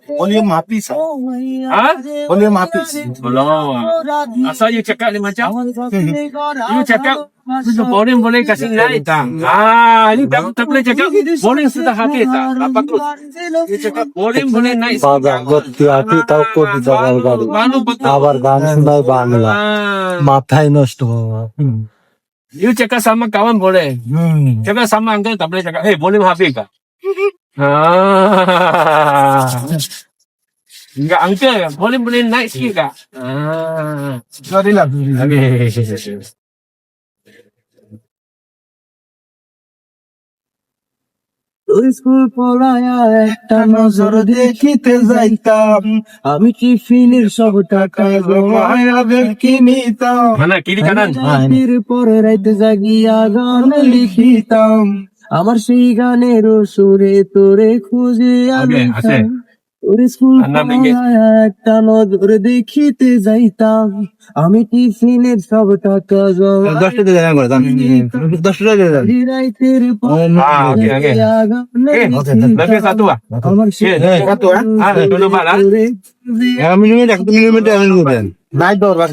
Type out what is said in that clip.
Volume habis. Ha? Volume habis. Belum. Asal you cakap dia macam you cakap volume boleh kasih naik tak? Ini tak boleh cakap volume sudah habis tak? Tak bagus. You cakap volume boleh naik. বাবা গতি আঁকি তাও কোটি টাকার গাড়ি Baru betul. আবার গান শোনায় বাংলা মাথায় নষ্ট বাবা You cakap sama kawan boleh. Cakap sama uncle tak boleh cakap. Hey, volume habis tak? Enggak uncle, volume boleh naik sikit tak? Sorry lah. Okay. School পড়ায়া একটা নজর দেখিতে যাইতাম আমি টিফিনের সব টাকা জমায়া দেখি নিতাম Mana kiri kanan? রাতের পরে রাইতে জাগিয়া গান লিখিতাম আমার সেই গানের সুরে তোরে খুঁজে Okay, আনিতাম আছে. তোর স্কুল আর নাম লিখে। পড়ায়া একটা নজর দেখিতে যাইতাম আমি টিফিনের সব টাকা জমা 10 টাকা দেন করে দাম 10 টাকা দেন রাইতের পরে Okay, okay. Lebih satu ah. আমার সেই satu, Ah, dulu mak lah. তোরে minum 1 minum 1 minum. Naik dor bas.